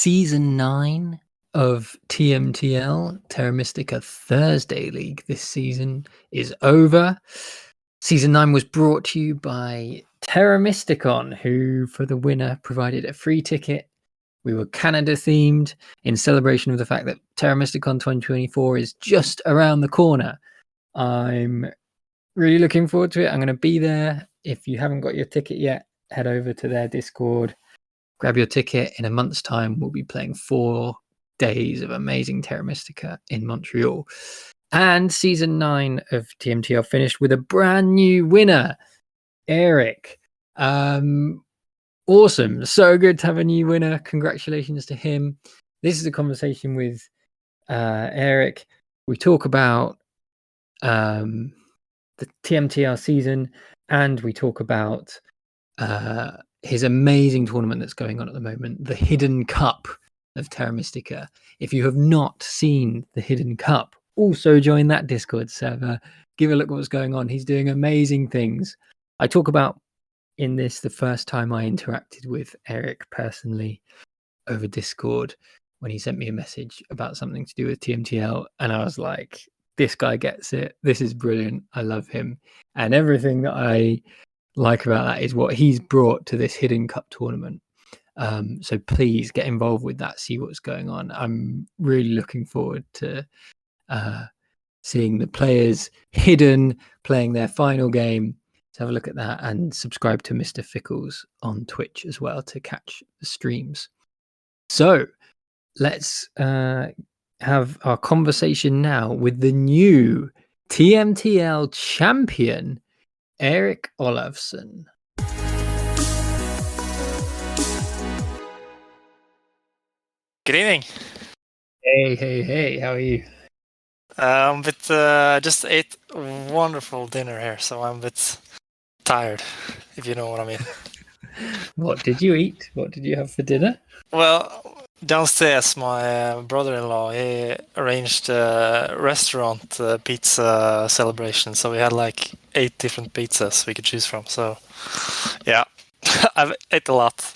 Season 9 of TMTL, Terra Mystica Thursday League this season is over. Season 9 was brought to you by Terra Mysticon, who, for the winner, provided a free ticket. We were Canada themed in celebration of the fact that Terra Mysticon 2024 is just around the corner. I'm really looking forward to it. I'm going to be there. If you haven't got your ticket yet, head over to their Discord. Grab your ticket. In a month's time, we'll be playing 4 days of amazing Terra Mystica in Montreal. And Season 9 of TMTL finished with a brand new winner, Eirik. Awesome. So good to have a new winner. Congratulations to him. This is a conversation with Eirik. We talk about the TMTL season, and we talk about his amazing tournament that's going on at the moment, the Hidden Cup of Terra Mystica. If you have not seen the Hidden Cup, also join that Discord server. Give a look at what's going on. He's doing amazing things. I talk about in this the first time I interacted with Eirik personally over Discord when he sent me a message about something to do with TMTL, and I was like, this guy gets it. This is brilliant. I love him. And everything that I like about that is what he's brought to this Hidden Cup tournament. So please get involved with that, see what's going on. I'm really looking forward to seeing the players hidden playing their final game. So have a look at that and subscribe to Mr. Fickles on Twitch as well to catch the streams. So let's have our conversation now with the new TMTL champion, Eirik Olavsson. Good evening. Hey, how are you? Just ate wonderful dinner here, so I'm a bit tired, if you know what I mean. What did you eat? What did you have for dinner? Well, downstairs, my brother-in-law, he arranged a restaurant pizza celebration, so we had like 8 different pizzas we could choose from. So, yeah, I've ate a lot.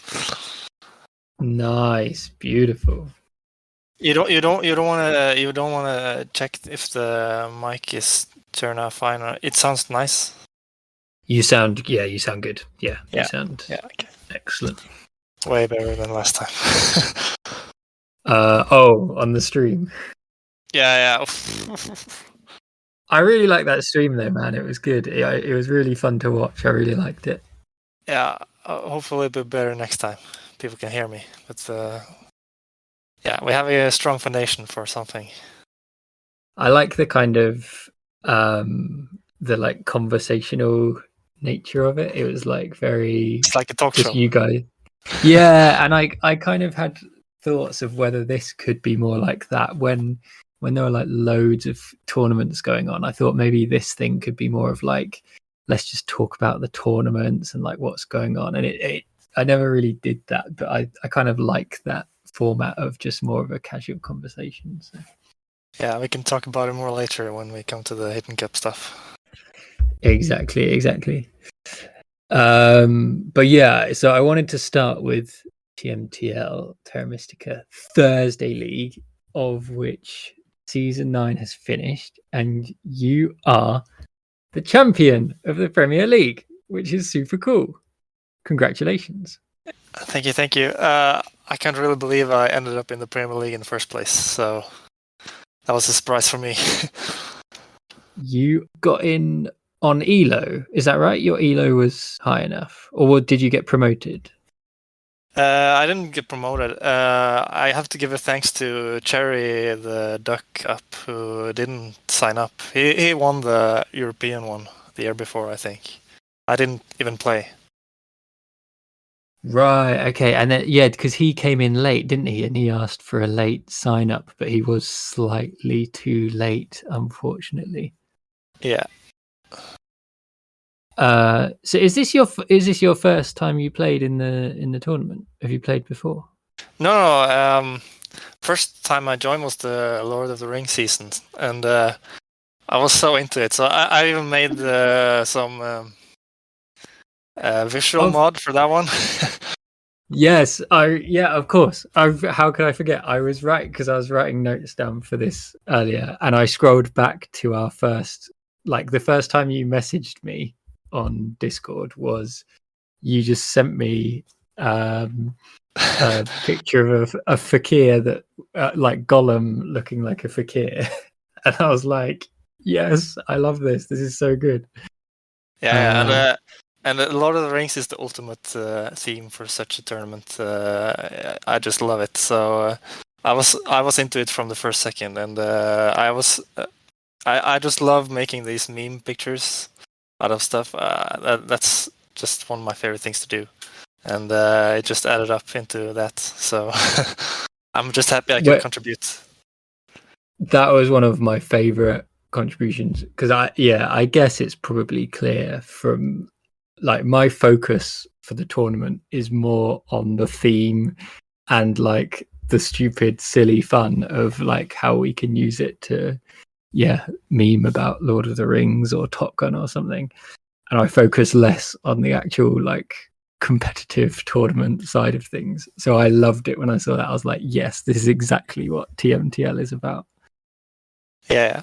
Nice, beautiful. You don't want to check if the mic is turned out fine. It sounds nice. You sound good. Yeah. You sound okay. Excellent. Way better than last time. On the stream. Yeah. I really like that stream though, man. It was good. It was really fun to watch. I really liked it. Yeah, hopefully it'll be better next time. People can hear me, but yeah, we have a strong foundation for something. I like the kind of the like conversational nature of it. It was like very, it's like a talk just show. You guys. Yeah, and I kind of had thoughts of whether this could be more like that when there were like loads of tournaments going on. I thought maybe this thing could be more of like, let's just talk about the tournaments and like what's going on. And I never really did that, but I kind of like that format of just more of a casual conversation. So. Yeah, we can talk about it more later when we come to the Hidden Cup stuff. Exactly. But yeah, so I wanted to start with TMTL, Terra Mystica Thursday League, of which Season 9 has finished, and you are the champion of the Premier League, which is super cool. Congratulations. Thank you. I can't really believe I ended up in the Premier League in the first place, so that was a surprise for me. You got in on ELO, is that right? Your ELO was high enough, or did you get promoted? I didn't get promoted. I have to give a thanks to Cherry, the duck up, who didn't sign up. He won the European one the year before, I think. I didn't even play. Right, okay. And then, yeah, because he came in late, didn't he? And he asked for a late sign up, but he was slightly too late, unfortunately. Yeah. So is this your first time you played in the tournament? Have you played before? No. First time I joined was the Lord of the Rings season, and I was so into it. So I even made some visual mod for that one. Yes, of course. How could I forget? I was right because I was writing notes down for this earlier, and I scrolled back to our first, like the first time you messaged me on Discord was you just sent me a picture of a fakir that, like Gollum looking like a fakir, and I was like, yes, I love this. This is so good. Yeah, and the Lord of the Rings is the ultimate theme for such a tournament. I just love it. So I was into it from the first second, and I just love making these meme pictures out of stuff. That's just one of my favorite things to do, and it just added up into that. So I'm just happy I could contribute. That was one of my favorite contributions because I guess it's probably clear from like my focus for the tournament is more on the theme and like the stupid silly fun of like how we can use it to meme about Lord of the Rings or Top Gun or something, and I focus less on the actual like competitive tournament side of things. So I loved it when I saw that. I was like, yes, this is exactly what TMTL is about. Yeah.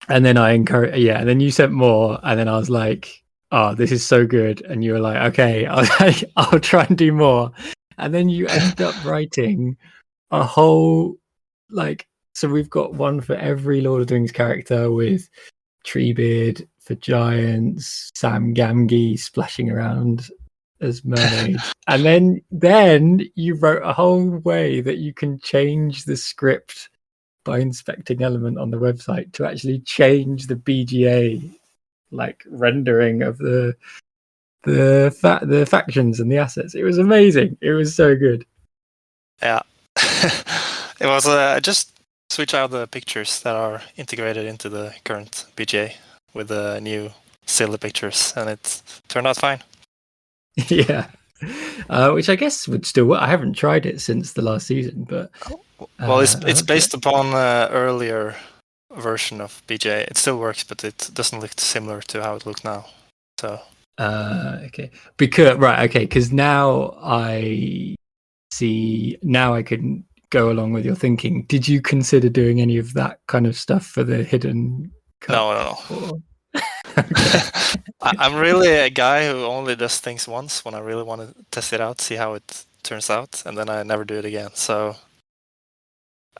And then I encourage, and then you sent more, and then I was like, oh, this is so good. And you were like, okay, I'll try and do more. And then you ended up writing a whole, like, so we've got one for every Lord of the Rings character with Treebeard for giants, Sam Gamgee splashing around as mermaids. And then you wrote a whole way that you can change the script by inspecting element on the website to actually change the BGA like rendering of the factions and the assets. It was amazing. It was so good. Yeah. It was just switch out the pictures that are integrated into the current BGA with the new silly pictures, and it turned out fine. Yeah. Which I guess would still work. I haven't tried it since the last season, but well, it's based upon earlier version of BGA. It still works, but it doesn't look similar to how it looks now. So okay, because now I see. Now I can go along with your thinking. Did you consider doing any of that kind of stuff for the hidden cup? No. Okay. I'm really a guy who only does things once when I really want to test it out, see how it turns out, and then I never do it again. So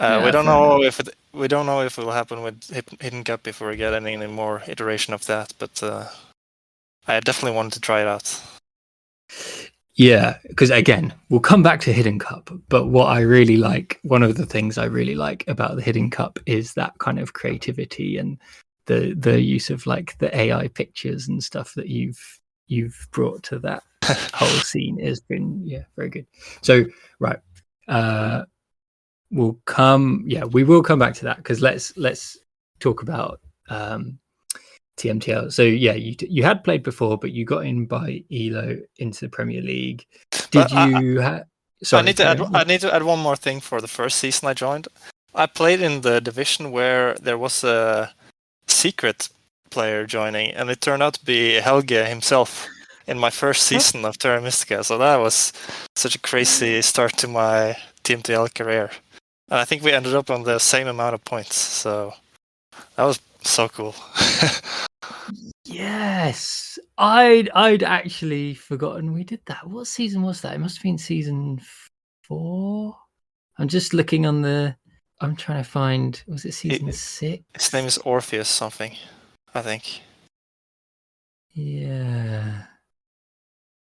we don't know if it will happen with Hidden Cup if we get any more iteration of that. But I definitely wanted to try it out. Yeah, because again, we'll come back to Hidden Cup, but what I really like, one of the things I really like about the Hidden Cup is that kind of creativity and the use of like the AI pictures and stuff that you've brought to that whole scene has been very good. So right, we will come back to that because let's talk about TMTL. So you had played before, but you got in by Elo into the Premier League. Did you? I need to add one more thing for the first season I joined. I played in the division where there was a secret player joining, and it turned out to be Helge himself in my first season of Terra Mystica. So that was such a crazy start to my TMTL career. And I think we ended up on the same amount of points. So that was so cool. Yes, I'd actually forgotten we did that. What season was that? It must have been season 4. I'm just looking on the. I'm trying to find. Was it season 6? His name is Orpheus something, I think. Yeah,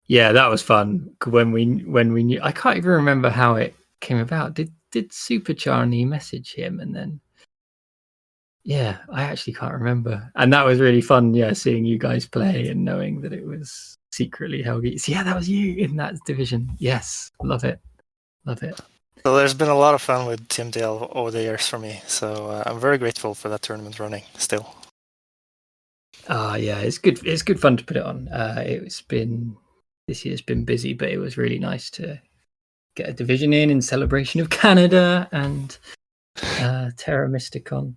that was fun when we knew. I can't even remember how it came about. Did Super Charney message him and then? Yeah, I actually can't remember. And that was really fun, seeing you guys play and knowing that it was secretly Helgi. So that was you in that division. Yes, love it. So there's been a lot of fun with TMTL over the years for me. So I'm very grateful for that tournament running still. It's good. It's good fun to put it on. This year's been busy, but it was really nice to get a division in celebration of Canada and Terra Mysticon.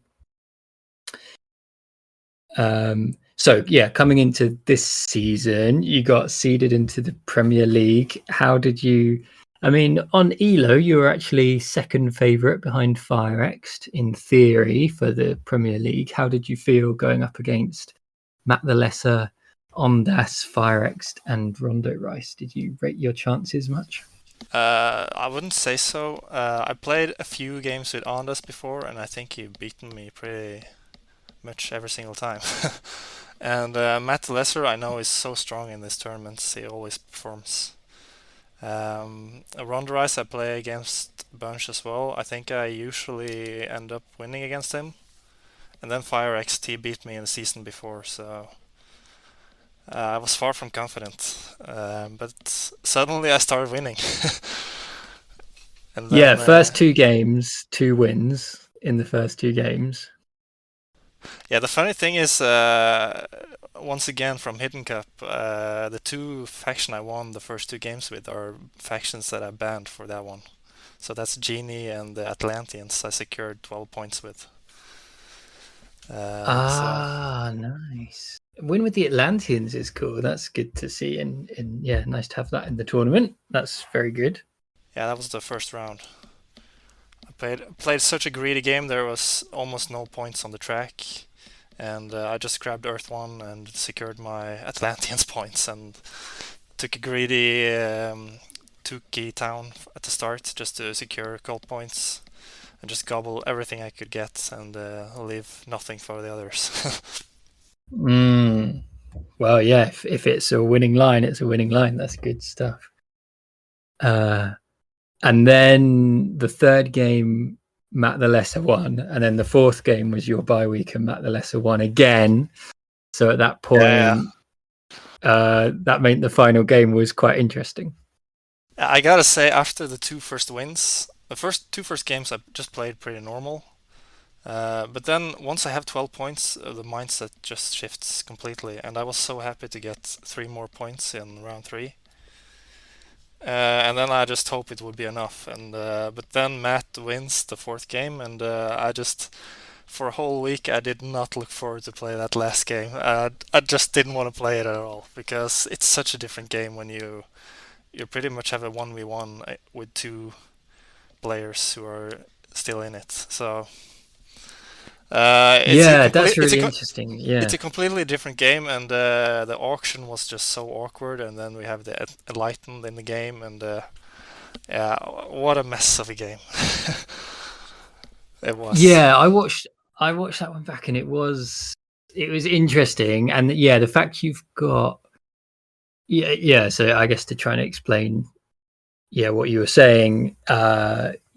So yeah, coming into this season, you got seeded into the Premier League. How did you? I mean, on Elo, you were actually second favourite behind FireX in theory for the Premier League. How did you feel going up against Matt the Lesser, Ondas, FireX, and Rondo Rice? Did you rate your chances much? I wouldn't say so. I played a few games with Ondas before, and I think he beaten me pretty much every single time. And Matt Lesser, I know, is so strong in these tournaments. He always performs. Ronda Rice, I play against a bunch as well. I think I usually end up winning against him. And then Fire XT beat me in the season before, so I was far from confident. But suddenly I started winning. And then, Yeah, first 2 games, 2 wins in the first 2 games. yeah, the funny thing is, once again from Hidden Cup, the 2 faction I won the first 2 games with are factions that I banned for that one. So that's Genie and the Atlanteans I secured 12 points with. Nice. Win with the Atlanteans is cool. That's good to see, and yeah, nice to have that in the tournament. That's very good. Yeah, that was the first round. I played such a greedy game. There was almost no points on the track, and I just grabbed Earth 1 and secured my Atlanteans points and took a greedy two-key town at the start just to secure gold points and just gobble everything I could get and leave nothing for the others. Well, yeah, if it's a winning line, it's a winning line. That's good stuff. And then the third game, Matt the Lesser won, and then the fourth game was your bye week, and Matt the Lesser won again. So at that point, that meant the final game was quite interesting. I gotta say, after the 2 first wins, the two first games I just played pretty normal. But then once I have 12 points, the mindset just shifts completely, and I was so happy to get 3 more points in round 3. And then I just hope it would be enough. And but then Matt wins the 4th game, and I just for a whole week I did not look forward to play that last game. I just didn't want to play it at all because it's such a different game when you pretty much have a 1v1 with 2 players who are still in it. So that's really interesting. Yeah, it's a completely different game, and the auction was just so awkward. And then we have the Enlightened in the game, and yeah, what a mess of a game it was. Yeah, I watched that one back, and it was interesting. And yeah, the fact you've got So I guess to try and explain, what you were saying,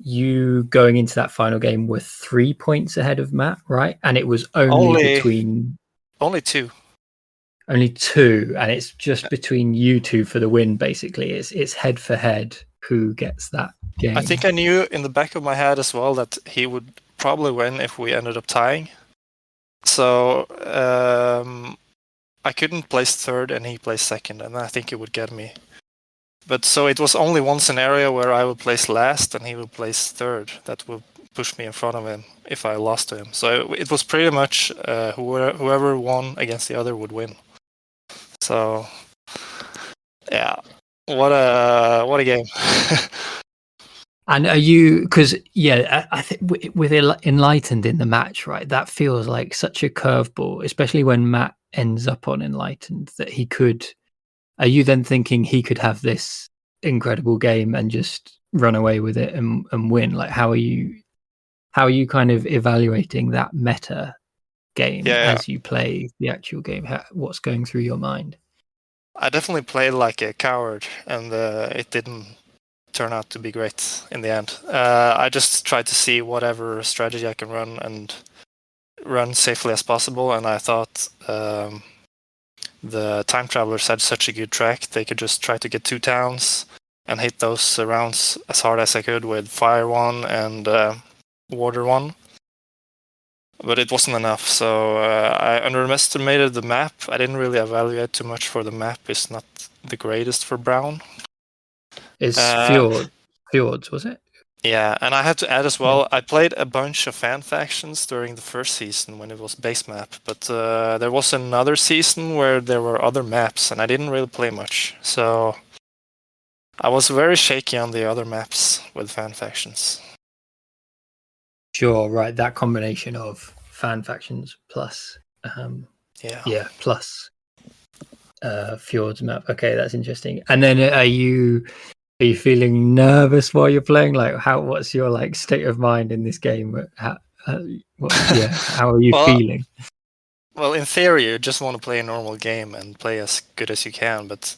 you going into that final game were 3 points ahead of Matt, right? And it was only 2. Only 2, and it's just between you two for the win. Basically, it's head for head who gets that game. I think I knew in the back of my head as well that he would probably win if we ended up tying. So I couldn't place 3rd and he placed 2nd, and I think he would get me. But so it was only one scenario where I would place last and he would place 3rd. That would push me in front of him if I lost to him. So it was pretty much whoever won against the other would win. So yeah, what a game. And are you, because I think with Enlightened in the match, right? That feels like such a curveball, especially when Matt ends up on Enlightened, that he could. Are you then thinking he could have this incredible game and just run away with it and win? Like, how are you kind of evaluating that meta game as you play the actual game? What's going through your mind? I definitely played like a coward, and it didn't turn out to be great in the end. I just tried to see whatever strategy I can run and run safely as possible, and I thought the Time Travelers had such a good track, they could just try to get 2 towns and hit those rounds as hard as I could with Fire 1 and Water 1. But it wasn't enough, so I underestimated the map. I didn't really evaluate too much for the map. It's not the greatest for Brown. It's Fjords, was it? Yeah, and I have to add as well, I played a bunch of fan factions during the first season when it was base map, but there was another season where there were other maps, and I didn't really play much. So I was very shaky on the other maps with fan factions. Sure, right. That combination of fan factions plus, plus Fjord's map. Okay, that's interesting. And then are you feeling nervous while you're playing? Like, what's your like state of mind in this game? How are you feeling? Well, in theory, you just want to play a normal game and play as good as you can, but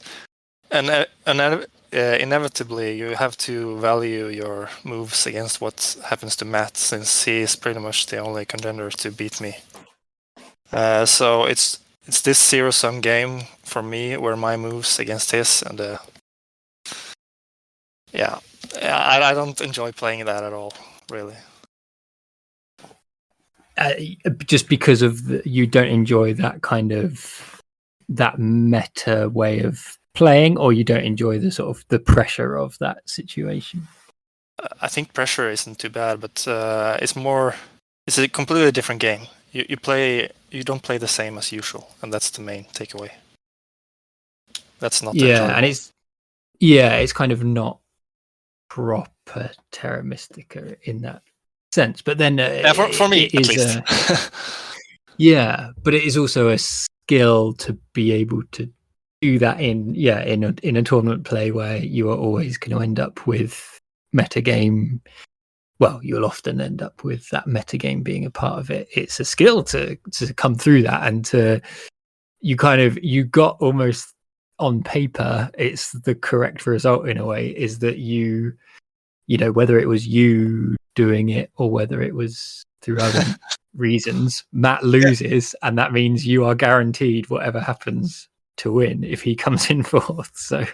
inevitably you have to value your moves against what happens to Matt, since he is pretty much the only contender to beat me. So it's this zero-sum game for me, where my moves against his, and I don't enjoy playing that at all, really. Just because of you don't enjoy that kind of that meta way of playing, or you don't enjoy the sort of the pressure of that situation? I think pressure isn't too bad, but it's a completely different game. You don't play the same as usual, and that's the main takeaway. That's not enjoyable. And it's kind of not proper Terra Mystica in that sense, but then for me at least. But it is also a skill to be able to do that in a tournament play where you are always going to end up with metagame. Well, you'll often end up with that metagame being a part of it. It's a skill to come through that, and you got almost on paper, it's the correct result in a way, is that you know, whether it was you doing it or whether it was through other reasons, Matt loses, and that means you are guaranteed whatever happens to win if he comes in fourth. So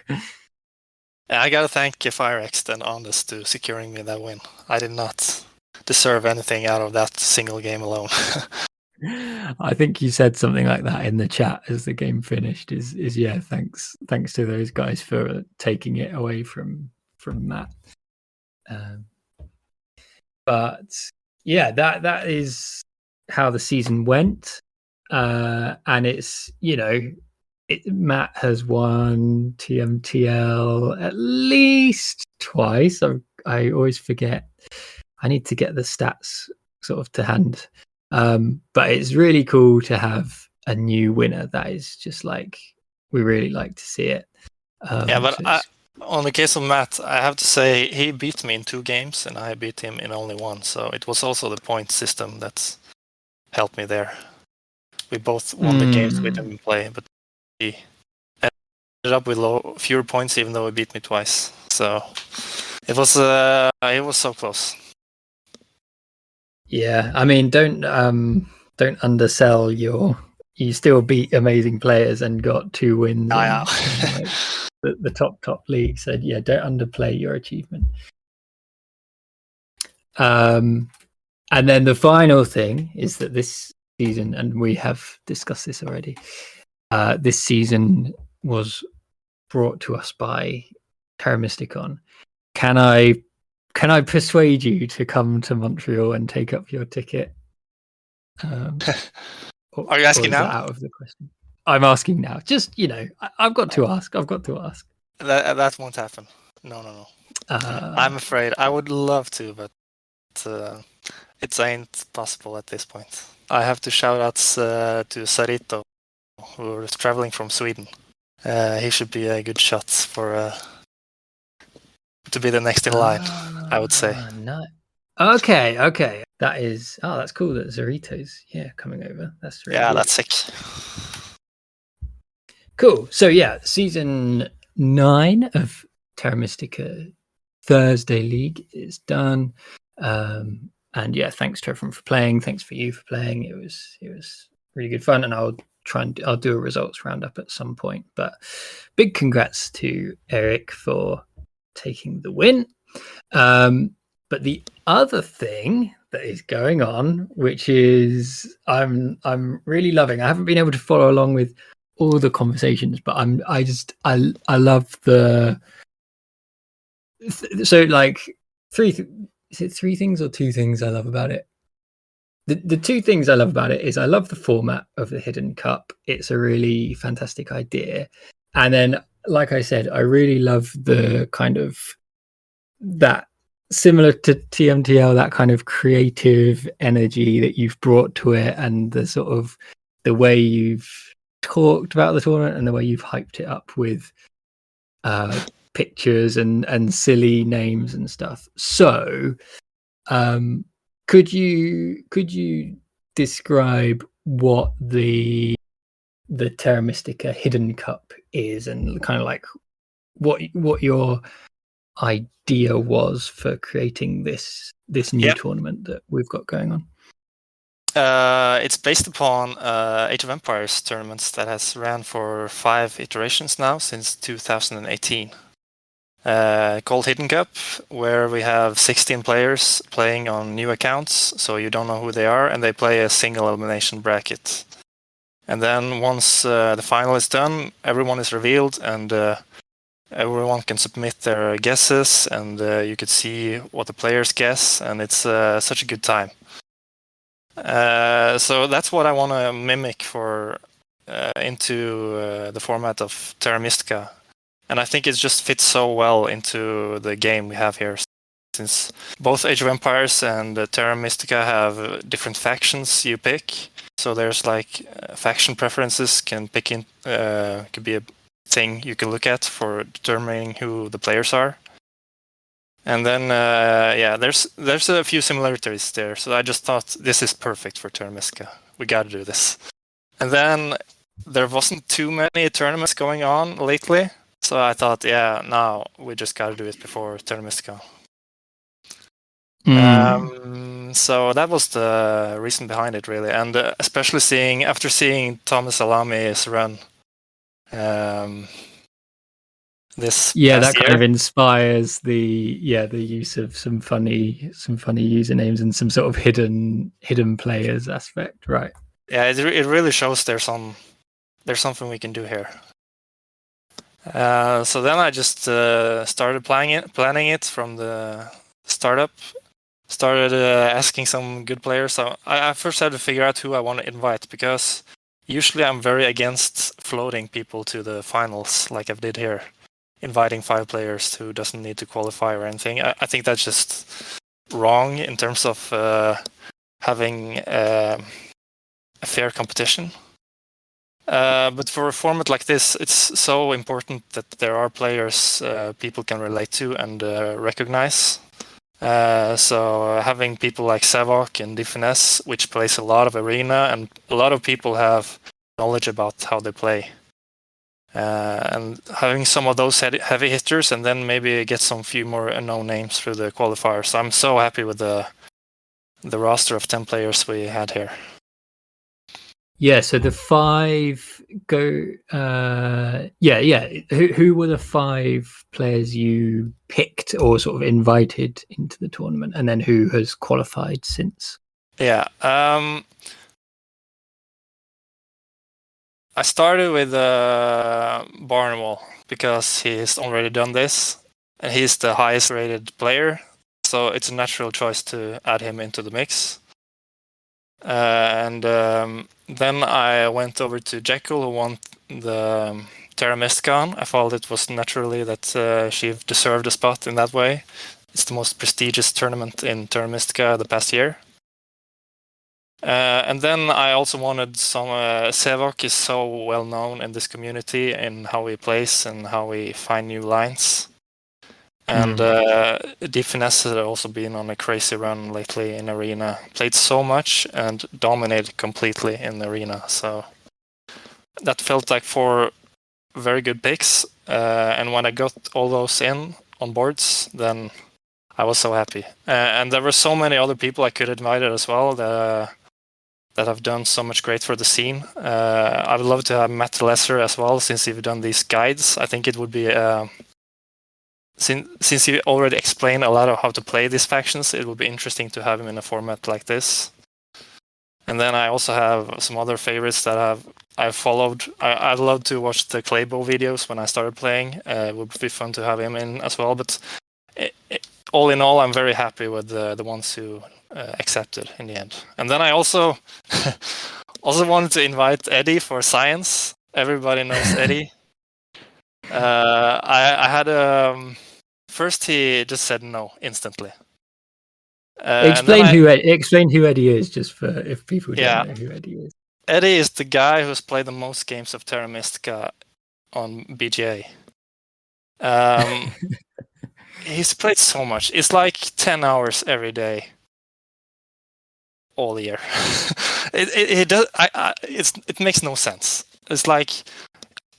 I gotta thank Firex and Honest to securing me that win. I did not deserve anything out of that single game alone. I think you said something like that in the chat as the game finished. Is thanks to those guys for taking it away from Matt. But yeah, that is how the season went, and it's, you know, Matt has won TMTL at least twice. I always forget. I need to get the stats sort of to hand. But it's really cool to have a new winner. That is just like, we really like to see it. On the case of Matt, I have to say he beat me in 2 games and I beat him in only 1. So it was also the point system that helped me there. We both won the games we didn't play, but he ended up with fewer points even though he beat me twice. So it was so close. Yeah, I mean, don't undersell you still beat amazing players and got 2 wins. In the top league. So yeah, don't underplay your achievement. And then the final thing is that this season, and we have discussed this already, this season was brought to us by Terra Mysticon. Can I persuade you to come to Montreal and take up your ticket? Are you asking now? Out of the question. I'm asking now. Just, you know, I've got to ask. That won't happen. No. I'm afraid. I would love to, but it ain't possible at this point. I have to shout outs to Sarito, who is traveling from Sweden. He should be a good shot for to be the next in line, I would say. No. Okay. That's cool that Zarito's coming over. That's really good. That's sick. Cool. So yeah, season 9 of Terra Mystica Thursday League is done. And yeah, thanks to everyone for playing. Thanks for you for playing. It was really good fun, and I'll do a results roundup at some point. But big congrats to Eirik for taking the win. But the other thing that is going on, which is I'm really loving. I haven't been able to follow along with all the conversations, but I love the. So like is it 3 things or 2 things I love about it? The 2 things I love about it is I love the format of the Hidden Cup. It's a really fantastic idea. And then, like I said, I really love the kind of that, similar to TMTL, that kind of creative energy that you've brought to it, and the sort of the way you've talked about the tournament and the way you've hyped it up with pictures and silly names and stuff. So could you describe what the Terra Mystica Hidden Cup is, and kind of like what your idea was for creating this new tournament that we've got going on? It's based upon Age of Empires tournaments that has ran for 5 iterations now since 2018. Called Hidden Cup, where we have 16 players playing on new accounts, so you don't know who they are, and they play a single elimination bracket. And then once the final is done, everyone is revealed, and everyone can submit their guesses, and you could see what the players guess, and it's such a good time. So that's what I want to mimic for into the format of Terra Mystica. And I think it just fits so well into the game we have here, since both Age of Empires and Terra Mystica have different factions you pick. So there's like faction preferences can pick in, could be a thing you can look at for determining who the players are. And then there's a few similarities there. So I just thought this is perfect for Terra Mystica. We got to do this. And then there wasn't too many tournaments going on lately. So I thought, now we just got to do it before Terra Mystica. So that was the reason behind it, really. And especially after seeing Thomas Alami's run this that year. kind of inspires the use of some funny usernames and some sort of hidden players aspect, right? Yeah, it really shows there's something we can do here. So then I just started planning it from the startup. Started asking some good players. So I first had to figure out who I want to invite, because usually I'm very against floating people to the finals like I did here, inviting 5 players who doesn't need to qualify or anything. I think that's just wrong in terms of having a fair competition. But for a format like this, it's so important that there are players people can relate to and recognize. So having people like Savok and Diffiness, which plays a lot of arena, and a lot of people have knowledge about how they play. And having some of those heavy hitters, and then maybe get some few more unknown names through the qualifiers. I'm so happy with the roster of 10 players we had here. Yeah, so the 5 go. Who were the 5 players you picked or sort of invited into the tournament, and then who has qualified since? Yeah, I started with Barnwell because he's already done this, and he's the highest rated player, so it's a natural choice to add him into the mix. And then I went over to Jekyll, who won the Terra Mystica. I felt it was naturally that she deserved a spot in that way. It's the most prestigious tournament in Terra Mystica the past year. And then I also wanted some. Sevok is so well known in this community in how he plays and how he find new lines. And Diffiness has also been on a crazy run lately in Arena. Played so much and dominated completely in Arena. So that felt like 4 very good picks. And when I got all those in on boards, then I was so happy. And there were so many other people I could invite as well that have done so much great for the scene. I would love to have Matt Lesser as well, since you've done these guides. I think it would be... Since you already explained a lot of how to play these factions, it would be interesting to have him in a format like this. And then I also have some other favorites that I've followed. I love to watch the Claybo videos when I started playing. It would be fun to have him in as well. But all in all, I'm very happy with the ones who accepted in the end. And then I also wanted to invite Eddie for science. Everybody knows Eddie. I had first he just said no instantly. Explain who Eddie is, just for if people don't know who Eddie is. Eddie is the guy who's played the most games of Terra Mystica on BGA. He's played so much. It's like 10 hours every day, all year. It makes no sense. It's like,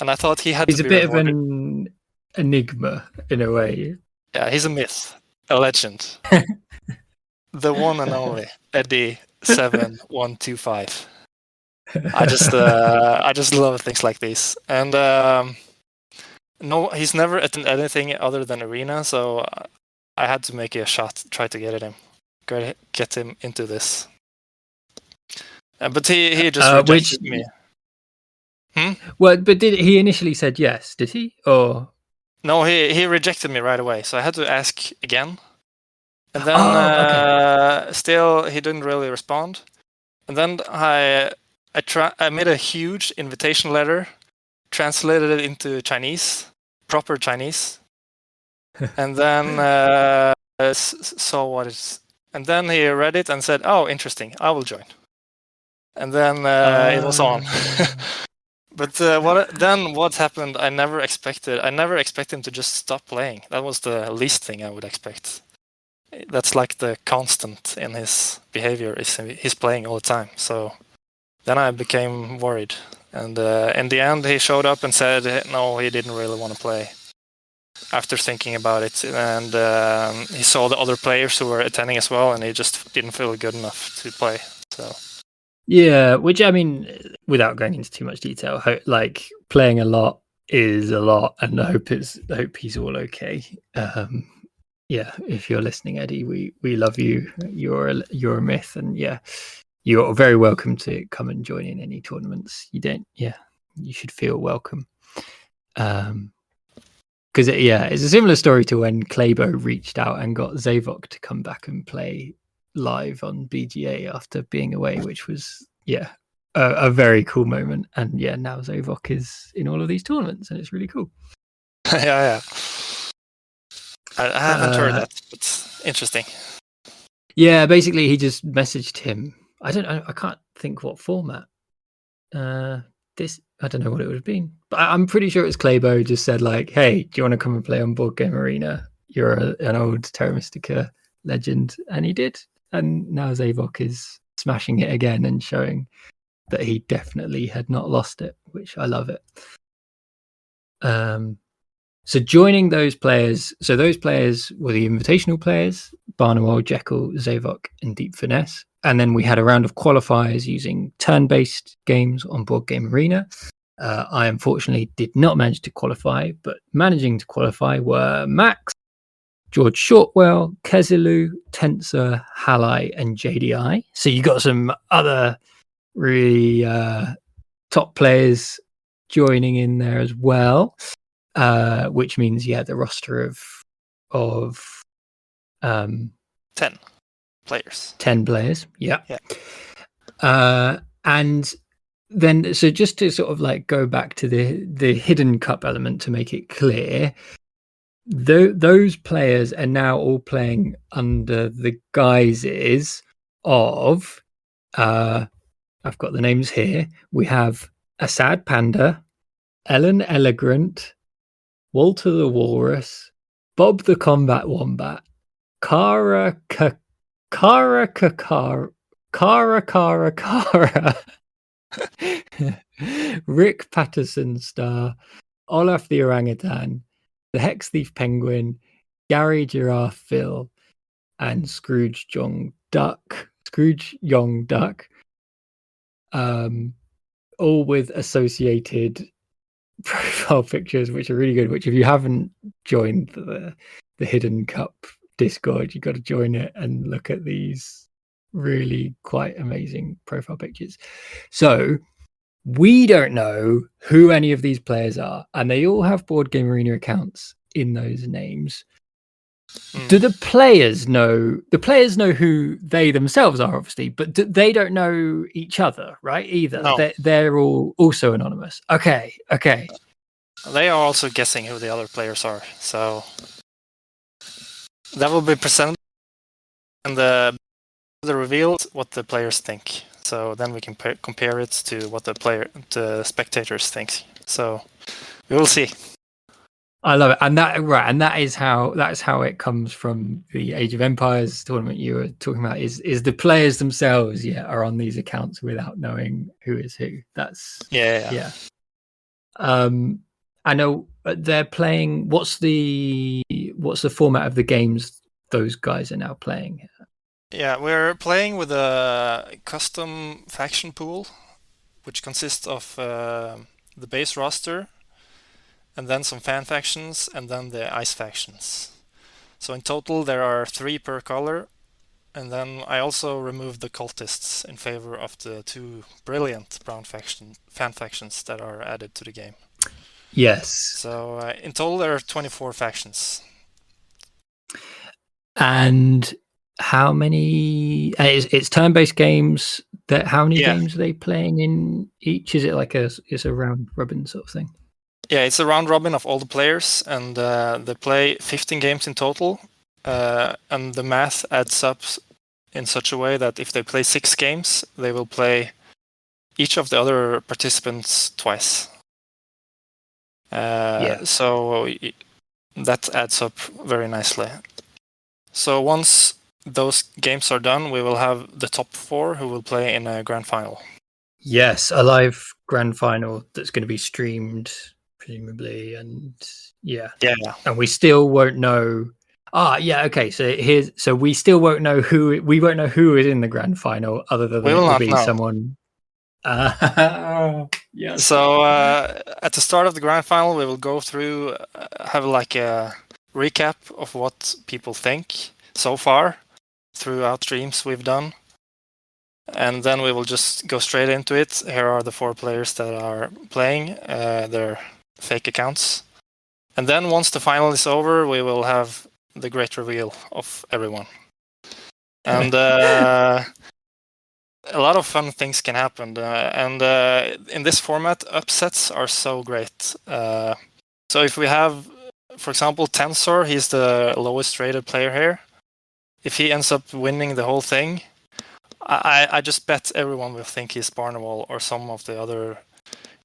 and I thought he had. He's to a be bit rewarded. of an enigma in a way. Yeah, he's a myth, a legend. The one and only Eddie 7125. I just love things like these, and no, he's never attended anything other than arena, so I had to make a shot, try to get him into this. But he just rejected me. Well, but did he initially said yes? Did he? Or no, he rejected me right away. So I had to ask again, and then still he didn't really respond. And then I made a huge invitation letter, translated it into Chinese, proper Chinese, and then saw what it's. And then he read it and said, "Oh, interesting. I will join." And then it was on. But what happened? I never expected him to just stop playing. That was the least thing I would expect. That's like the constant in his behavior is he's playing all the time. So then I became worried. And in the end, he showed up and said no, he didn't really want to play. After thinking about it, and he saw the other players who were attending as well, and he just didn't feel good enough to play. So. Yeah, which I mean, without going into too much detail, like playing a lot is a lot, and I hope he's all okay. Yeah, if you're listening, Eddie, we love you. You're a myth, and yeah, you're very welcome to come and join in any tournaments. You should feel welcome. Because it's a similar story to when Klaybo reached out and got Zavok to come back and play live on BGA after being away, which was a very cool moment. And now Zavok is in all of these tournaments, and it's really cool. Yeah. I haven't heard that. It's interesting. Yeah, basically he just messaged him. I can't think what format. I don't know what it would have been, but I'm pretty sure it's Klaybo just said like, "Hey, do you want to come and play on Board Game Arena? You're an old Terra Mystica legend," and he did. And now Zavok is smashing it again and showing that he definitely had not lost it, which I love it. So joining those players, those players were the invitational players: Barnwell, Jekyll, Zavok, and Deep Finesse. And then we had a round of qualifiers using turn-based games on Board Game Arena. I unfortunately did not manage to qualify, but managing to qualify were Max, George Shortwell, Kezilu, Tensor, Halai, and JDI. So you got some other really top players joining in there as well, which means the roster of 10 players. 10 players, yeah. And then, so just to sort of like go back to the hidden cup element to make it clear, those players are now all playing under the guises of I've got the names here. We have Assad Panda, Ellen Elegant, Walter the Walrus, Bob the Combat Wombat, Kara, Rick Patterson Star, Olaf the Orangutan, the Hex Thief Penguin, Gary Giraffe Phil, and Scrooge Young Duck. All with associated profile pictures, which are really good. Which, if you haven't joined the Hidden Cup Discord, you've got to join it and look at these really quite amazing profile pictures. So we don't know who any of these players are, and they all have Board Game Arena accounts in those names. Do the players know? The players know who they themselves are, obviously, but they don't know each other, right? Either No. they're all also anonymous. Okay. They are also guessing who the other players are, so that will be presented and the reveal what the players think. So then we can compare it to what the spectators think. So we will see. I love it, and that is how it comes from the Age of Empires tournament you were talking about. Is the players themselves, are on these accounts without knowing who is who. That's yeah. I know they're playing. What's the format of the games those guys are now playing? Yeah, we're playing with a custom faction pool, which consists of the base roster, and then some fan factions, and then the ice factions. So in total there are 3 per color, and then I also removed the cultists in favor of the 2 brilliant brown fan factions that are added to the game. Yes. So in total there are 24 factions. And how many? It's turn-based games. How many games are they playing in each? Is it like it's a round robin sort of thing? Yeah, it's a round robin of all the players, and they play 15 games in total. And the math adds up in such a way that if they play 6 games, they will play each of the other participants twice. So that adds up very nicely. So once those games are done, we will have the top 4 who will play in a grand final. Yes, a live grand final that's going to be streamed, presumably, and and we still won't know. Okay. So we still won't know who. We won't know who is in the grand final, other than it will be someone. Yes. So at the start of the grand final, we will go through, have like a recap of what people think so far throughout streams we've done, and then we will just go straight into it. Here are the 4 players that are playing their fake accounts, and then once the final is over, we will have the great reveal of everyone. And a lot of fun things can happen, and in this format, upsets are so great. So if we have, for example, Tensor, he's the lowest rated player here. If he ends up winning the whole thing, I just bet everyone will think he's Barnawall or some of the other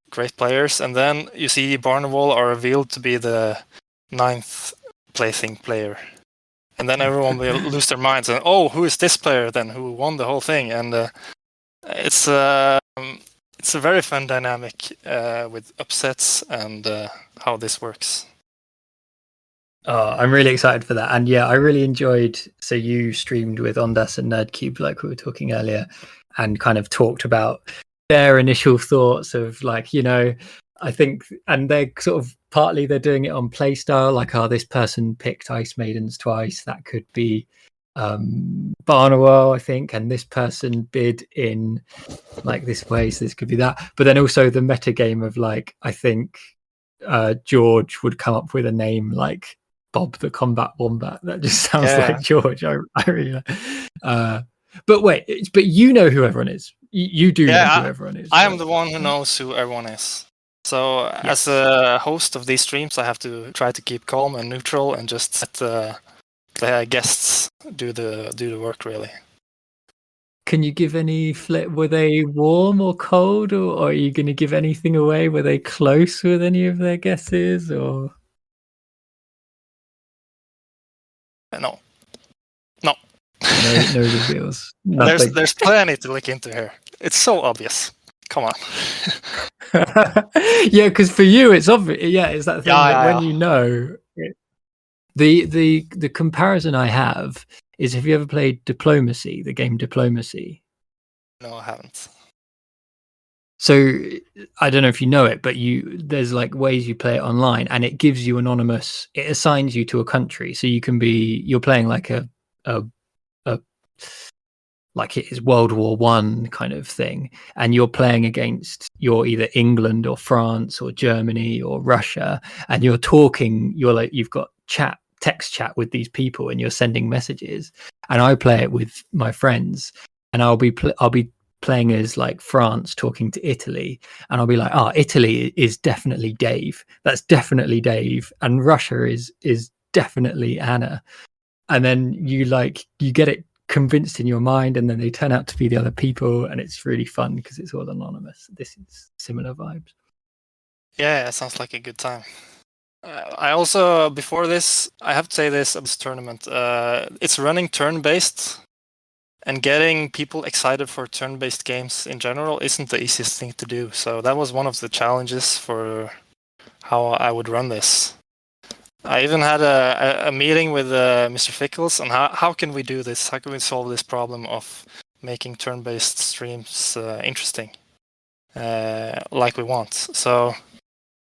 great players, and then you see Barnawall are revealed to be the 9th placing player, and then everyone will lose their minds and who is this player then who won the whole thing? And it's a very fun dynamic with upsets and how this works. I'm really excited for that. And I really enjoyed. So you streamed with Ondas and Nerdcube, like we were talking earlier, and kind of talked about their initial thoughts of I think, and they're sort of partly they're doing it on playstyle, like, this person picked Ice Maidens twice. That could be Barnawall, I think, and this person bid in like this way, so this could be that. But then also the meta game of I think George would come up with a name like Bob the Combat Wombat. That just sounds like George. I really like. But wait, but you know who everyone is. You do know who everyone is. I am the one who knows who everyone is. So as a host of these streams, I have to try to keep calm and neutral and just let the guests do the work, really. Can you give any flip? Were they warm or cold, or are you going to give anything away? Were they close with any of their guesses, or no? No reveals. There's plenty to look into here. It's so obvious. Come on. Yeah, because for you it's obvious. Yeah, it's that thing that when you know. The comparison I have is, have you ever played Diplomacy, the game Diplomacy? No, I haven't. So I don't know if you know it, but there's like ways you play it online, and it gives you anonymous. It assigns you to a country, so you're playing like a like it is World War I kind of thing, and you're playing against either England or France or Germany or Russia, and you're talking. You've got chat text chat with these people and you're sending messages, and I play it with my friends, and I'll be playing as like France talking to Italy, and I'll be like, oh, Italy is definitely Dave. That's definitely Dave, and Russia is definitely Anna. And then you get it convinced in your mind, and then they turn out to be the other people, and it's really fun because it's all anonymous. This is similar vibes. Yeah, it sounds like a good time. I also, before this, I have to say this of this tournament, it's running turn-based, and getting people excited for turn-based games in general isn't the easiest thing to do. So that was one of the challenges for how I would run this. I even had a meeting with Mr. Fickles on how can we do this? How can we solve this problem of making turn-based streams interesting, like we want? So,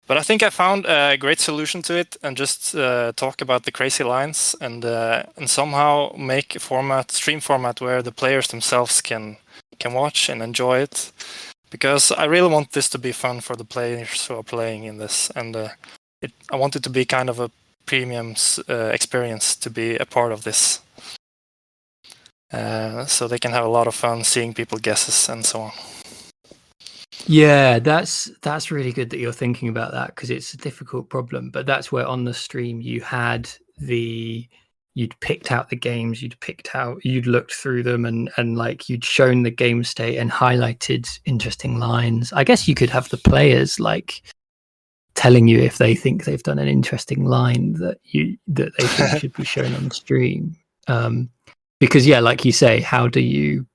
but I think I found a great solution to it, and just talk about the crazy lines, and somehow make a stream format where the players themselves can watch and enjoy it, because I really want this to be fun for the players who are playing in this, and I want it to be kind of a premium experience to be a part of this, so they can have a lot of fun seeing people guesses and so on. Yeah, that's really good that you're thinking about that, because it's a difficult problem. But that's where on the stream you'd picked out the games, you'd looked through them, and like you'd shown the game state and highlighted interesting lines. I guess you could have the players like telling you if they think they've done an interesting line that they think should be shown on the stream. Because yeah, like you say, how do you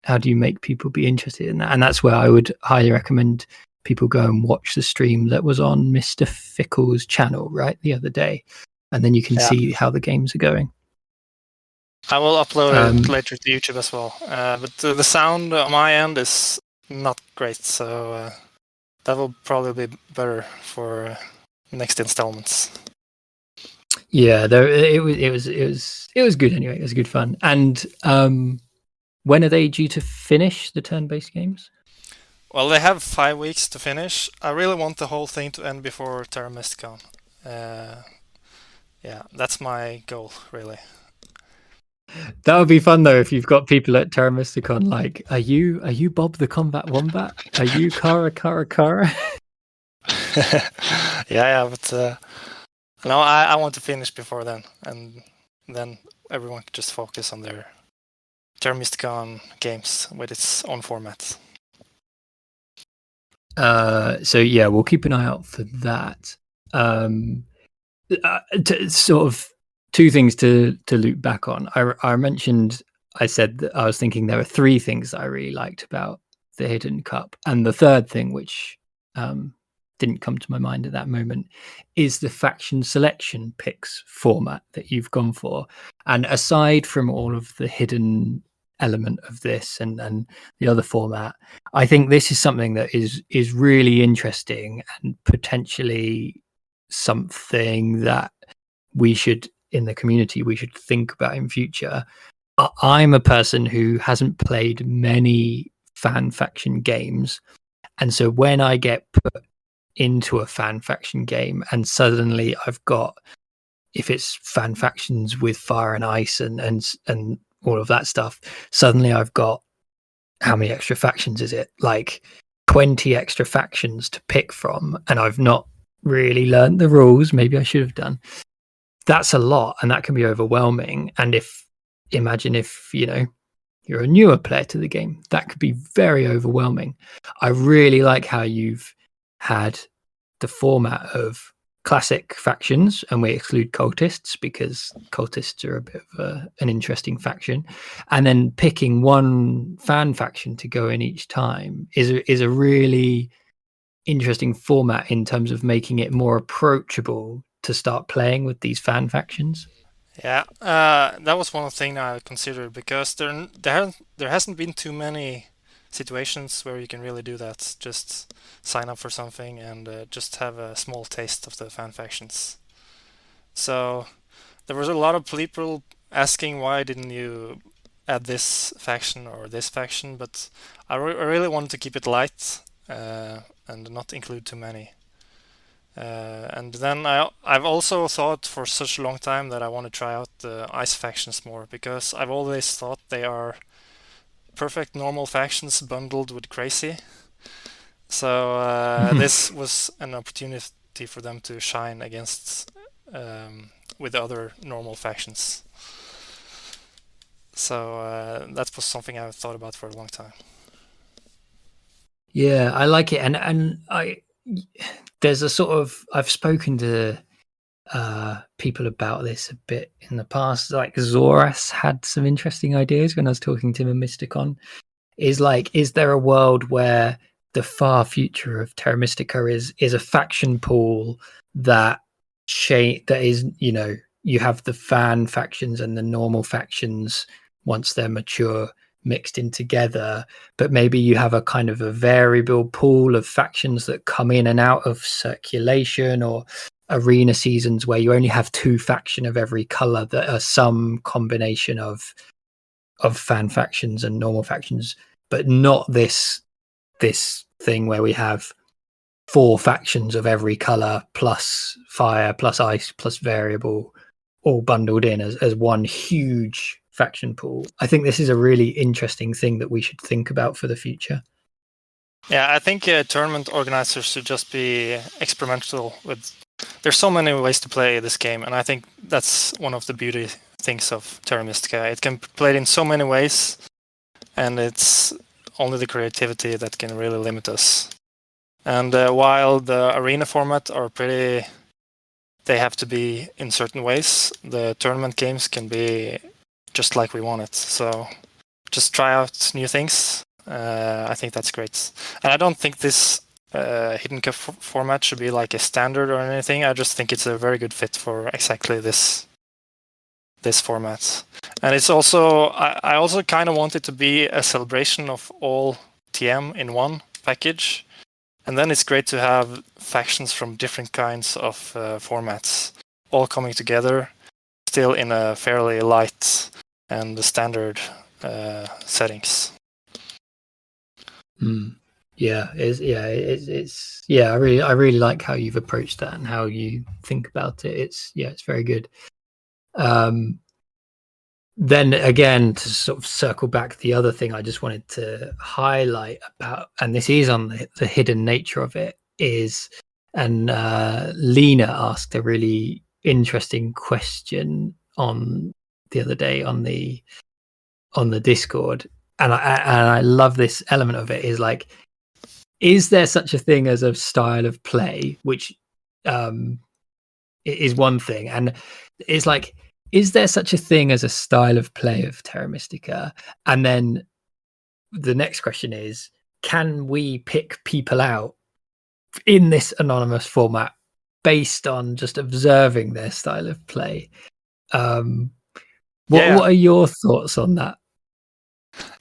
make people be interested in that? And that's where I would highly recommend people go and watch the stream that was on Mr. Fickle's channel right the other day, and then you can see how the games are going. I will upload it later to YouTube as well, but the sound on my end is not great, so that will probably be better for next installments. Yeah, though it was good anyway. It was good fun. And when are they due to finish the turn-based games? Well, they have 5 weeks to finish. I really want the whole thing to end before Terra Mysticon. Yeah, that's my goal, really. That would be fun though, if you've got people at Terra Mysticon like, are you Bob the Combat Wombat? Are you Kara? yeah, but no, I want to finish before then, and then everyone can just focus on their Terra Mysticon games with its own format. So yeah, we'll keep an eye out for that. Sort of two things to loop back on. I said that I was thinking there were 3 things that I really liked about the Hidden Cup, and the third thing, which didn't come to my mind at that moment, is the faction selection picks format that you've gone for. And aside from all of the hidden element of this and the other format, I think this is something that is really interesting, and potentially something that we should, in the community, we should think about in future. I'm a person who hasn't played many fan faction games, and so when I get put into a fan faction game and suddenly I've got, if it's fan factions with fire and ice and all of that stuff, suddenly I've got, how many extra factions is it? Like 20 extra factions to pick from, and I've not really learned the rules. Maybe I should have done. That's a lot, and that can be overwhelming. And imagine if you're a newer player to the game, that could be very overwhelming. I really like how you've had the format of classic factions, and we exclude cultists because cultists are a bit of an interesting faction, and then picking one fan faction to go in each time is a really interesting format in terms of making it more approachable to start playing with these fan factions. Yeah, that was one thing I considered, because there hasn't been too many situations where you can really do that. Just sign up for something and just have a small taste of the fan factions. So there was a lot of people asking, why didn't you add this faction or this faction? But I really wanted to keep it light and not include too many. And then I've also thought for such a long time that I want to try out the ice factions more, because I've always thought they are perfect normal factions bundled with crazy. So this was an opportunity for them to shine against with other normal factions. So that was something I've thought about for a long time. Yeah, I like it, and there's a sort of, I've spoken to people about this a bit in the past. Like Zoras had some interesting ideas when I was talking to him in Mysticon. Is like, is there a world where the far future of Terra Mystica is a faction pool that that is, you know, you have the fan factions and the normal factions once they're mature mixed in together, but maybe you have a kind of a variable pool of factions that come in and out of circulation, or arena seasons where you only have 2 faction of every color that are some combination of fan factions and normal factions, but not this thing where we have 4 factions of every color plus fire plus ice plus variable all bundled in as one huge faction pool. I think this is a really interesting thing that we should think about for the future. Yeah, I think tournament organizers should just be experimental with. There's so many ways to play this game, and I think that's one of the beauty things of Terra Mystica. It can be played in so many ways, and it's only the creativity that can really limit us. And while the arena format are pretty, they have to be in certain ways, the tournament games can be just like we want it. So just try out new things. I think that's great. And I don't think this Hidden Cup format should be like a standard or anything. I just think it's a very good fit for exactly this format. And it's also, I also kind of want it to be a celebration of all TM in one package. And then it's great to have factions from different kinds of formats all coming together, still in a fairly light and standard settings. Yeah, I really like how you've approached that and how you think about it. It's very good. Then again, to sort of circle back, the other thing I just wanted to highlight about, and this is on the hidden nature of it, is, and Lena asked a really interesting question on the other day on the Discord, and I love this element of it, is like, is there such a thing as a style of play, which is one thing, and it's like, is there such a thing as a style of play of Terra Mystica? And then the next question is, can we pick people out in this anonymous format based on just observing their style of play? What are your thoughts on that?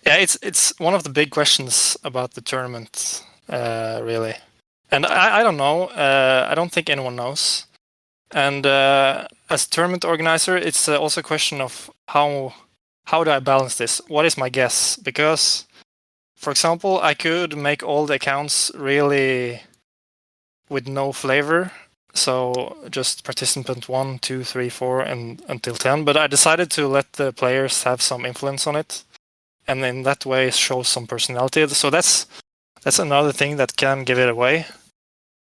Yeah, it's one of the big questions about the tournament, really. And I don't know. I don't think anyone knows. And as a tournament organizer, it's also a question of how do I balance this? What is my guess? Because, for example, I could make all the accounts really with no flavor. So just participant 1, 2, 3, 4, and until 10. But I decided to let the players have some influence on it, and in that way show some personality. So that's another thing that can give it away.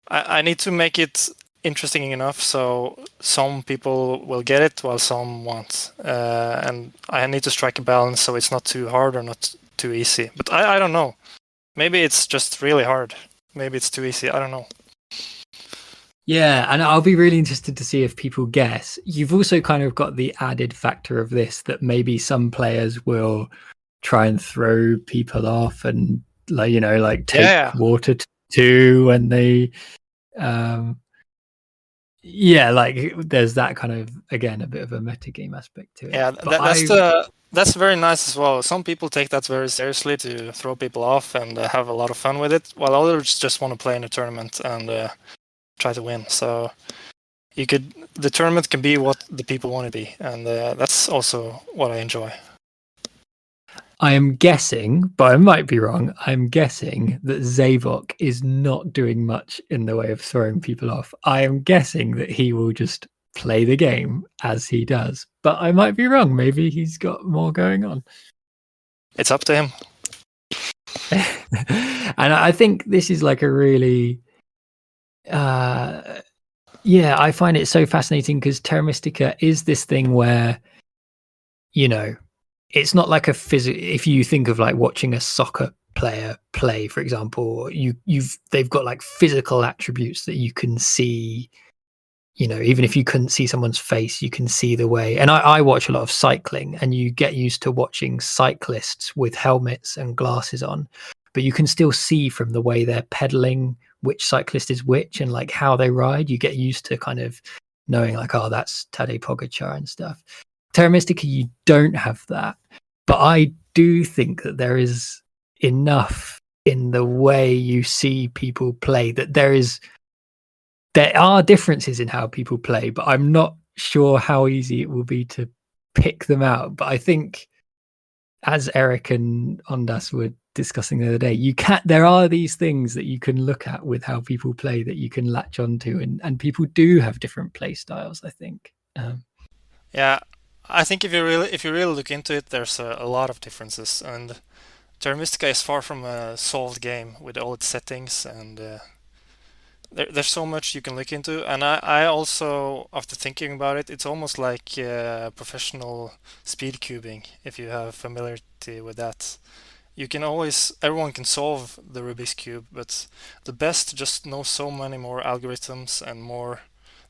I need to make it interesting enough so some people will get it while some won't, and I need to strike a balance so it's not too hard or not too easy. But I don't know. Maybe it's just really hard. Maybe it's too easy. I don't know. Yeah, and I'll be really interested to see if people guess. You've also kind of got the added factor of this, that maybe some players will try and throw people off and, like, you know, like take water too, and they like there's that kind of, again, a bit of a metagame aspect to it. Yeah, that's very nice as well. Some people take that very seriously, to throw people off and have a lot of fun with it, while others just want to play in a tournament and try to win. So the tournament can be what the people want to be, and that's also what I enjoy. I am guessing, but I might be wrong. I'm guessing that Zavok is not doing much in the way of throwing people off. I am guessing that he will just play the game as he does, but I might be wrong. Maybe he's got more going on. It's up to him. And I think this is like a really, yeah, I find it so fascinating because Terra Mystica is this thing where, you know, it's not like a if you think of like watching a soccer player play, for example, they've got like physical attributes that you can see, you know, even if you couldn't see someone's face, you can see the way. And I watch a lot of cycling, and you get used to watching cyclists with helmets and glasses on, but you can still see from the way they're pedaling which cyclist is which and like how they ride. You get used to kind of knowing like, oh, that's Tadej Pogacar and stuff. Terra Mystica, you don't have that. But I do think that there is enough in the way you see people play that there are differences in how people play, but I'm not sure how easy it will be to pick them out. But I think, as Eric and Ondas were discussing the other day, there are these things that you can look at with how people play that you can latch onto, and people do have different play styles, I think. Yeah, I think if you really look into it, there's a lot of differences, and Terra Mystica is far from a solved game with all its settings, and there's so much you can look into. And I also, after thinking about it, it's almost like professional speed cubing, if you have familiarity with that. Everyone can solve the Rubik's Cube, but the best just know so many more algorithms and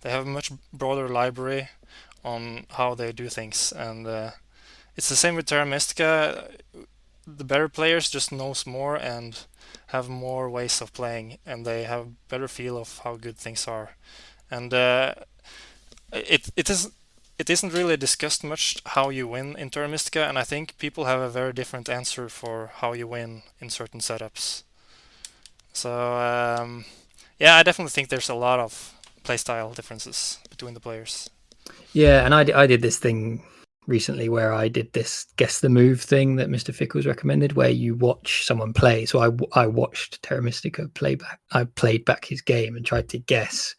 they have a much broader library on how they do things, and it's the same with Terra Mystica. The better players just knows more and have more ways of playing, and they have a better feel of how good things are. And it isn't really discussed much how you win in Terra Mystica, and I think people have a very different answer for how you win in certain setups. So yeah, I definitely think there's a lot of playstyle differences between the players. Yeah, and I did this thing recently where I did this guess the move thing that Mr. Fickles recommended, where you watch someone play. So I watched Terra Mystica play back. I played back his game and tried to guess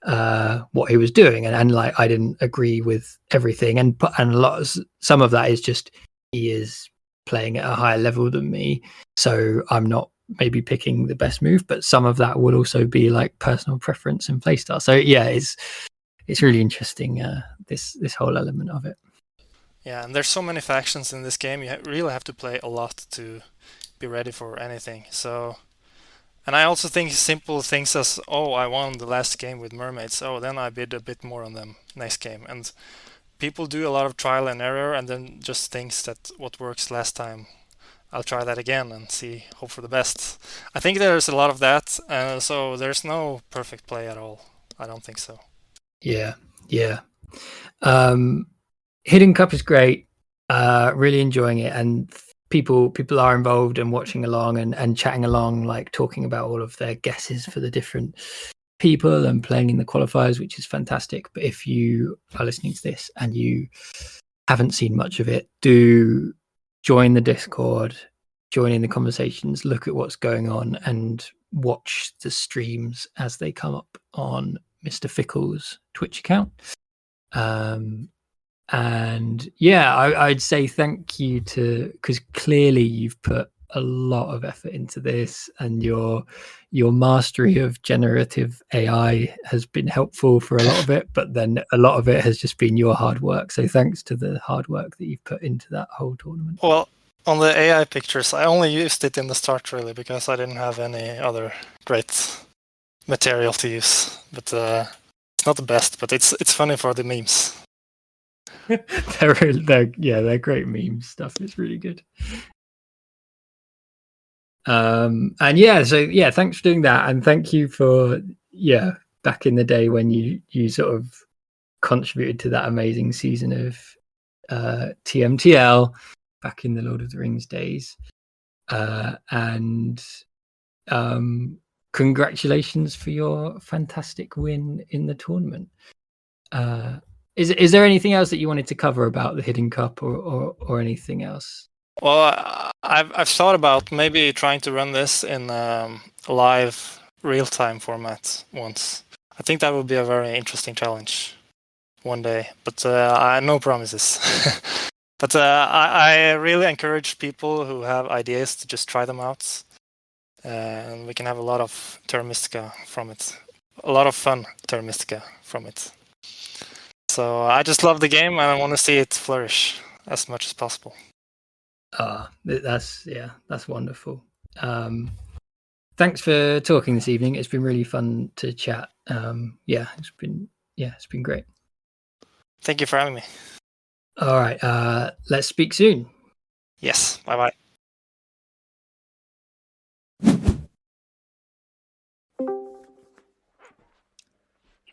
what he was doing, and like I didn't agree with everything, and some of that is just he is playing at a higher level than me, so I'm not maybe picking the best move, but some of that would also be like personal preference and playstyle. So yeah, it's really interesting, this whole element of it. Yeah, and there's so many factions in this game. You really have to play a lot to be ready for anything. So, and I also think simple things as, oh, I won the last game with mermaids. Oh, then I bid a bit more on them next game. And people do a lot of trial and error, and then just thinks that what works last time, I'll try that again and see, hope for the best. I think there's a lot of that. So there's no perfect play at all. I don't think so. Yeah. Hidden Cup is great. Really enjoying it, and people are involved and watching along and chatting along, like talking about all of their guesses for the different people and playing in the qualifiers, which is fantastic. But if you are listening to this and you haven't seen much of it, do join the Discord, join in the conversations, look at what's going on, and watch the streams as they come up on Mr. Fickle's Twitch account. And yeah, I'd say thank you because clearly you've put a lot of effort into this, and your mastery of generative AI has been helpful for a lot of it, but then a lot of it has just been your hard work. So thanks to the hard work that you've put into that whole tournament. Well, on the AI pictures, I only used it in the start really because I didn't have any other great material to use. But it's not the best, but it's funny for the memes. they're great meme stuff. It's really good. And yeah, thanks for doing that, and thank you for back in the day when you sort of contributed to that amazing season of TMTL back in the Lord of the Rings days. And congratulations for your fantastic win in the tournament. Is there anything else that you wanted to cover about the Hidden Cup or anything else? Well, I've thought about maybe trying to run this in live real-time format once. I think that would be a very interesting challenge one day, but no promises. But I really encourage people who have ideas to just try them out, and we can have a lot of Terra Mystica from it. A lot of fun Terra Mystica from it. So I just love the game, and I want to see it flourish as much as possible. That's wonderful. Thanks for talking this evening. It's been really fun to chat. It's been great. Thank you for having me. All right, let's speak soon. Yes, bye-bye.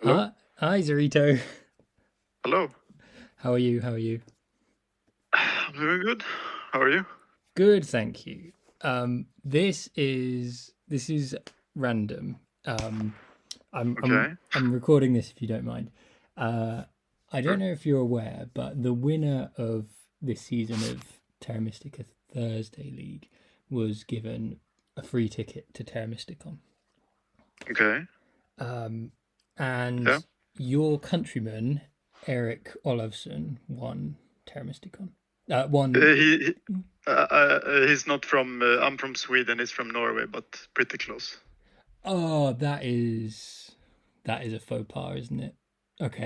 Hello? Hi, Zorito. Hello. How are you? I'm doing good. How are you? Good, thank you. This is random. Okay. I'm recording this if you don't mind. I don't know if you're aware, but the winner of this season of Terra Mystica Thursday League was given a free ticket to Terra Mysticon. Okay. And your countryman, Eirik Olavsson, won Terra Mysticon. He's not from. I'm from Sweden. He's from Norway, but pretty close. Oh, that is a faux pas, isn't it? Okay.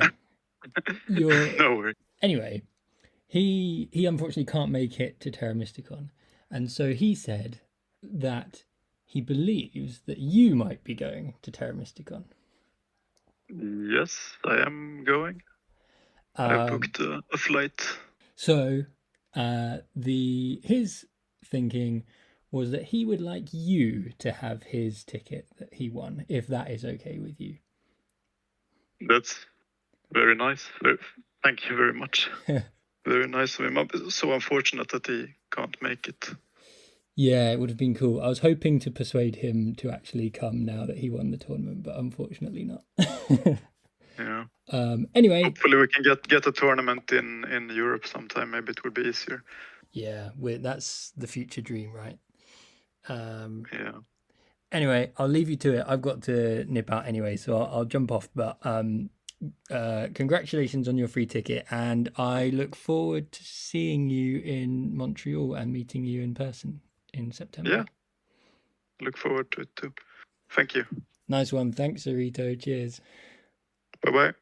No worries. Anyway, he unfortunately can't make it to Terra Mysticon, and so he said that he believes that you might be going to Terra Mysticon. Yes, I am going. I booked a flight. So, his thinking was that he would like you to have his ticket that he won, if that is okay with you. That's very nice. Thank you very much. Very nice of him. I'm so unfortunate that he can't make it. Yeah, it would have been cool. I was hoping to persuade him to actually come now that he won the tournament, but unfortunately not. Yeah. Anyway, hopefully we can get a tournament in Europe sometime. Maybe it will be easier. Yeah, that's the future dream, right? Yeah. Anyway, I'll leave you to it. I've got to nip out anyway, so I'll jump off. But congratulations on your free ticket, and I look forward to seeing you in Montreal and meeting you in person in September. Yeah. Look forward to it too. Thank you. Nice one. Thanks, Zorito. Cheers. Bye-bye.